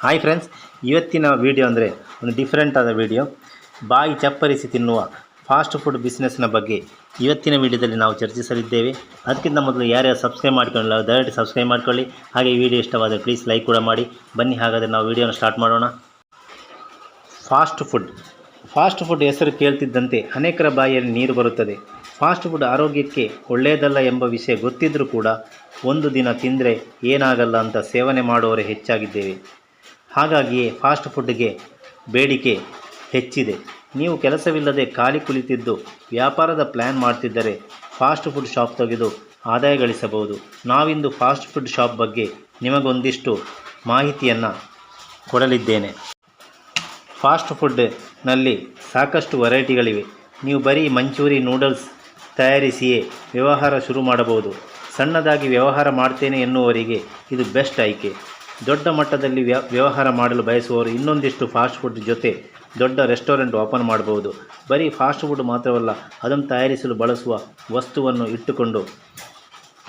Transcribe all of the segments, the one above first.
Hi friends, ಇವತ್ತಿನ video ಅಂದರೆ ಒಂದು ಡಿಫ್ರೆಂಟ್ ಆದ ವಿಡಿಯೋ. ಬಾಯಿ ಚಪ್ಪರಿಸಿ ತಿನ್ನುವ ಫಾಸ್ಟ್ ಫುಡ್ ಬಿಸ್ನೆಸ್ನ ಬಗ್ಗೆ ಇವತ್ತಿನ ವಿಡಿಯೋದಲ್ಲಿ ನಾವು ಚರ್ಚಿಸಲಿದ್ದೇವೆ. ಅದಕ್ಕಿಂತ ಮೊದಲು ಯಾರ್ಯಾರು ಸಬ್ಸ್ಕ್ರೈಬ್ ಮಾಡ್ಕೊಳ್ಳಿ ದಯವಿಟ್ಟು ಸಬ್ಸ್ಕ್ರೈಬ್ ಮಾಡ್ಕೊಳ್ಳಿ. ಹಾಗೆ ಈ ವಿಡಿಯೋ ಇಷ್ಟವಾದರೆ ಪ್ಲೀಸ್ ಲೈಕ್ ಕೂಡ ಮಾಡಿ. ಬನ್ನಿ ಹಾಗಾದರೆ ನಾವು ವಿಡಿಯೋನ ಸ್ಟಾರ್ಟ್ ಮಾಡೋಣ. ಫಾಸ್ಟ್ ಫುಡ್ ಹೆಸರು ಕೇಳ್ತಿದ್ದಂತೆ ಅನೇಕರ ಬಾಯಿಯಲ್ಲಿ ನೀರು ಬರುತ್ತದೆ. ಫಾಸ್ಟ್ ಫುಡ್ ಆರೋಗ್ಯಕ್ಕೆ ಒಳ್ಳೆಯದಲ್ಲ ಎಂಬ ವಿಷಯ ಗೊತ್ತಿದ್ದರೂ ಕೂಡ ಒಂದು ದಿನ ತಿಂದರೆ ಏನಾಗಲ್ಲ ಅಂತ ಸೇವನೆ ಮಾಡುವವರೇ ಹೆಚ್ಚಾಗಿದ್ದೇವೆ. ಹಾಗಾಗಿಯೇ ಫಾಸ್ಟ್ ಫುಡ್ಗೆ ಬೇಡಿಕೆ ಹೆಚ್ಚಿದೆ. ನೀವು ಕೆಲಸವಿಲ್ಲದೆ ಖಾಲಿ ಕುಳಿತಿದ್ದು ವ್ಯಾಪಾರದ ಪ್ಲ್ಯಾನ್ ಮಾಡ್ತಿದ್ದರೆ ಫಾಸ್ಟ್ ಫುಡ್ ಶಾಪ್ ತೆಗೆದು ಆದಾಯ ಗಳಿಸಬಹುದು. ನಾವಿಂದು ಫಾಸ್ಟ್ ಫುಡ್ ಶಾಪ್ ಬಗ್ಗೆ ನಿಮಗೊಂದಿಷ್ಟು ಮಾಹಿತಿಯನ್ನು ಕೊಡಲಿದ್ದೇನೆ. ಫಾಸ್ಟ್ ಫುಡ್ನಲ್ಲಿ ಸಾಕಷ್ಟು ವೆರೈಟಿಗಳಿವೆ. ನೀವು ಬರೀ ಮಂಚೂರಿ ನೂಡಲ್ಸ್ ತಯಾರಿಸಿಯೇ ವ್ಯವಹಾರ ಶುರು ಮಾಡಬಹುದು. ಸಣ್ಣದಾಗಿ ವ್ಯವಹಾರ ಮಾಡ್ತೇನೆ ಎನ್ನುವವರಿಗೆ ಇದು ಬೆಸ್ಟ್ ಆಯ್ಕೆ. ದೊಡ್ಡ ಮಟ್ಟದಲ್ಲಿ ವ್ಯವಹಾರ ಮಾಡಲು ಬಯಸುವವರು ಇನ್ನೊಂದಿಷ್ಟು ಫಾಸ್ಟ್ ಫುಡ್ ಜೊತೆ ದೊಡ್ಡ ರೆಸ್ಟೋರೆಂಟ್ ಓಪನ್ ಮಾಡಬಹುದು. ಬರೀ ಫಾಸ್ಟ್ ಫುಡ್ ಮಾತ್ರವಲ್ಲ, ಅದನ್ನು ತಯಾರಿಸಲು ಬಳಸುವ ವಸ್ತುವನ್ನು ಇಟ್ಟುಕೊಂಡು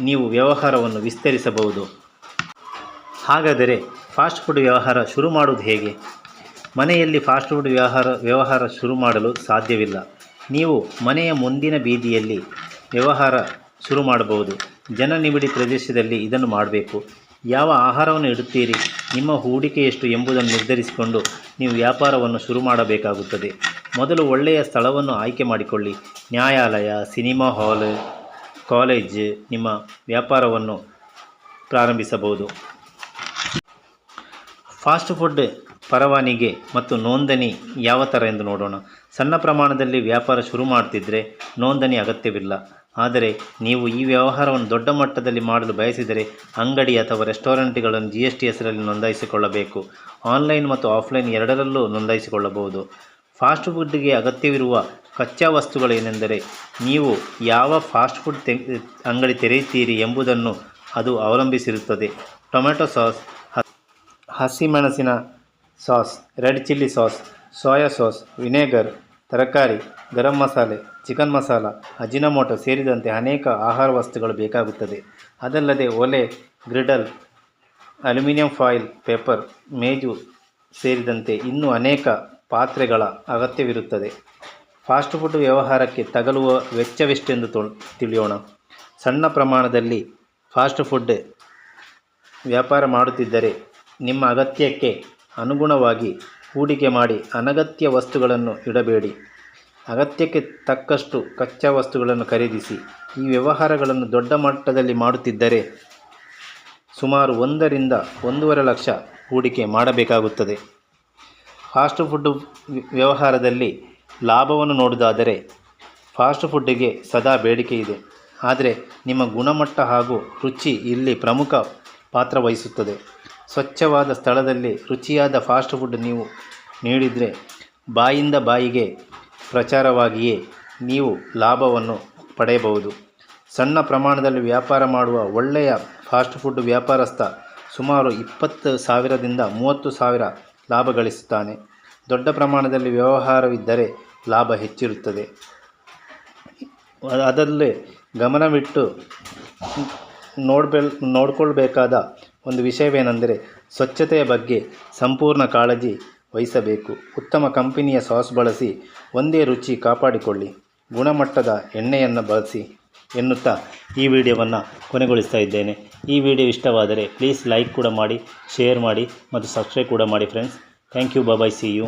ನೀವು ವ್ಯವಹಾರವನ್ನು ವಿಸ್ತರಿಸಬಹುದು. ಹಾಗಾದರೆ ಫಾಸ್ಟ್ ಫುಡ್ ವ್ಯವಹಾರ ಶುರು ಮಾಡುವುದು ಹೇಗೆ? ಮನೆಯಲ್ಲಿ ಫಾಸ್ಟ್ ಫುಡ್ ವ್ಯವಹಾರ ಶುರು ಮಾಡಲು ಸಾಧ್ಯವಿಲ್ಲ. ನೀವು ಮನೆಯ ಮುಂದಿನ ಬೀದಿಯಲ್ಲಿ ವ್ಯವಹಾರ ಶುರು ಮಾಡಬಹುದು. ಜನನಿಬಿಡಿ ಪ್ರದೇಶದಲ್ಲಿ ಇದನ್ನು ಮಾಡಬೇಕು. ಯಾವ ಆಹಾರವನ್ನು ಇಡುತ್ತೀರಿ, ನಿಮ್ಮ ಹೂಡಿಕೆ ಎಷ್ಟು ಎಂಬುದನ್ನು ನಿರ್ಧರಿಸಿಕೊಂಡು ನೀವು ವ್ಯಾಪಾರವನ್ನು ಶುರು ಮಾಡಬೇಕಾಗುತ್ತದೆ. ಮೊದಲು ಒಳ್ಳೆಯ ಸ್ಥಳವನ್ನು ಆಯ್ಕೆ ಮಾಡಿಕೊಳ್ಳಿ. ನ್ಯಾಯಾಲಯ, ಸಿನಿಮಾ ಹಾಲ್, ಕಾಲೇಜ್ ನಿಮ್ಮ ವ್ಯಾಪಾರವನ್ನು ಪ್ರಾರಂಭಿಸಬಹುದು. ಫಾಸ್ಟ್ ಫುಡ್ ಪರವಾನಗಿ ಮತ್ತು ನೋಂದಣಿ ಯಾವ ಥರ ಎಂದು ನೋಡೋಣ. ಸಣ್ಣ ಪ್ರಮಾಣದಲ್ಲಿ ವ್ಯಾಪಾರ ಶುರು ಮಾಡ್ತಿದ್ದರೆ ನೋಂದಣಿ ಅಗತ್ಯವಿಲ್ಲ. ಆದರೆ ನೀವು ಈ ವ್ಯವಹಾರವನ್ನು ದೊಡ್ಡ ಮಟ್ಟದಲ್ಲಿ ಮಾಡಲು ಬಯಸಿದರೆ ಅಂಗಡಿ ಅಥವಾ ರೆಸ್ಟೋರೆಂಟ್ಗಳನ್ನು GST ಹೆಸರಲ್ಲಿ ನೋಂದಾಯಿಸಿಕೊಳ್ಳಬೇಕು. ಆನ್ಲೈನ್ ಮತ್ತು ಆಫ್ಲೈನ್ ಎರಡರಲ್ಲೂ ನೋಂದಾಯಿಸಿಕೊಳ್ಳಬಹುದು. ಫಾಸ್ಟ್ ಫುಡ್ಗೆ ಅಗತ್ಯವಿರುವ ಕಚ್ಚಾ ವಸ್ತುಗಳೇನೆಂದರೆ, ನೀವು ಯಾವ ಫಾಸ್ಟ್ ಫುಡ್ ಅಂಗಡಿ ತೆರೆಯುತ್ತೀರಿ ಎಂಬುದನ್ನು ಅದು ಅವಲಂಬಿಸಿರುತ್ತದೆ. ಟೊಮೆಟೊ ಸಾಸ್, ಹಸಿಮೆಣಸಿನ sauce, red chilli sauce, soya sauce, vinegar, ತರಕಾರಿ, ಗರಂ ಮಸಾಲೆ, ಚಿಕನ್ ಮಸಾಲ, ಅಜಿನಮೋಟೊ ಸೇರಿದಂತೆ ಅನೇಕ ಆಹಾರ ವಸ್ತುಗಳು ಬೇಕಾಗುತ್ತದೆ. ಅದಲ್ಲದೆ ಒಲೆ, ಗ್ರಿಡಲ್, ಅಲ್ಯೂಮಿನಿಯಂ ಫಾಯಿಲ್, ಪೇಪರ್, ಮೇಜು ಸೇರಿದಂತೆ ಇನ್ನೂ ಅನೇಕ ಪಾತ್ರೆಗಳ ಅಗತ್ಯವಿರುತ್ತದೆ. ಫಾಸ್ಟ್ ಫುಡ್ ವ್ಯವಹಾರಕ್ಕೆ ತಗಲುವ ವೆಚ್ಚವೆಷ್ಟೆಂದು ತಿಳಿಯೋಣ. ಸಣ್ಣ ಪ್ರಮಾಣದಲ್ಲಿ ಫಾಸ್ಟ್ ಫುಡ್ ವ್ಯಾಪಾರ ಮಾಡುತ್ತಿದ್ದರೆ ನಿಮ್ಮ ಅಗತ್ಯಕ್ಕೆ ಅನುಗುಣವಾಗಿ ಹೂಡಿಕೆ ಮಾಡಿ. ಅನಗತ್ಯ ವಸ್ತುಗಳನ್ನು ಇಡಬೇಡಿ. ಅಗತ್ಯಕ್ಕೆ ತಕ್ಕಷ್ಟು ಕಚ್ಚಾ ವಸ್ತುಗಳನ್ನು ಖರೀದಿಸಿ. ಈ ವ್ಯವಹಾರಗಳನ್ನು ದೊಡ್ಡ ಮಟ್ಟದಲ್ಲಿ ಮಾಡುತ್ತಿದ್ದರೆ ಸುಮಾರು 1 ರಿಂದ 1.5 ಲಕ್ಷ ಹೂಡಿಕೆ ಮಾಡಬೇಕಾಗುತ್ತದೆ. ಫಾಸ್ಟ್ ಫುಡ್ ವ್ಯವಹಾರದಲ್ಲಿ ಲಾಭವನ್ನು ನೋಡುವುದಾದರೆ ಫಾಸ್ಟ್ ಫುಡ್ಗೆ ಸದಾ ಬೇಡಿಕೆ ಇದೆ. ಆದರೆ ನಿಮ್ಮ ಗುಣಮಟ್ಟ ಹಾಗೂ ರುಚಿ ಇಲ್ಲಿ ಪ್ರಮುಖ ಪಾತ್ರ ವಹಿಸುತ್ತದೆ. ಸ್ವಚ್ಛವಾದ ಸ್ಥಳದಲ್ಲಿ ರುಚಿಯಾದ ಫಾಸ್ಟ್ ಫುಡ್ ನೀವು ನೀಡಿದರೆ ಬಾಯಿಂದ ಬಾಯಿಗೆ ಪ್ರಚಾರವಾಗಿಯೇ ನೀವು ಲಾಭವನ್ನು ಪಡೆಯಬಹುದು. ಸಣ್ಣ ಪ್ರಮಾಣದಲ್ಲಿ ವ್ಯಾಪಾರ ಮಾಡುವ ಒಳ್ಳೆಯ ಫಾಸ್ಟ್ ಫುಡ್ ವ್ಯಾಪಾರಸ್ಥ ಸುಮಾರು 20,000 ರಿಂದ 30,000 ಲಾಭ ಗಳಿಸುತ್ತಾನೆ. ದೊಡ್ಡ ಪ್ರಮಾಣದಲ್ಲಿ ವ್ಯವಹಾರವಿದ್ದರೆ ಲಾಭ ಹೆಚ್ಚಿರುತ್ತದೆ. ಅದರಲ್ಲಿ ಗಮನವಿಟ್ಟು ನೋಡಿಕೊಳ್ಬೇಕಾದ ಒಂದು ವಿಷಯವೇನೆಂದರೆ, ಸ್ವಚ್ಛತೆಯ ಬಗ್ಗೆ ಸಂಪೂರ್ಣ ಕಾಳಜಿ ವಹಿಸಬೇಕು. ಉತ್ತಮ ಕಂಪನಿಯ ಸಾಸ್ ಬಳಸಿ ಒಂದೇ ರುಚಿ ಕಾಪಾಡಿಕೊಳ್ಳಿ. ಗುಣಮಟ್ಟದ ಎಣ್ಣೆಯನ್ನು ಬಳಸಿ ಎನ್ನುತ್ತಾ ಈ ವಿಡಿಯೋವನ್ನು ಕೊನೆಗೊಳಿಸ್ತಾ ಇದ್ದೇನೆ. ಈ ವಿಡಿಯೋ ಇಷ್ಟವಾದರೆ ಪ್ಲೀಸ್ ಲೈಕ್ ಕೂಡ ಮಾಡಿ, ಶೇರ್ ಮಾಡಿ ಮತ್ತು ಸಬ್ಸ್ಕ್ರೈಬ್ ಕೂಡ ಮಾಡಿ friends. Thank you. Bye. See you.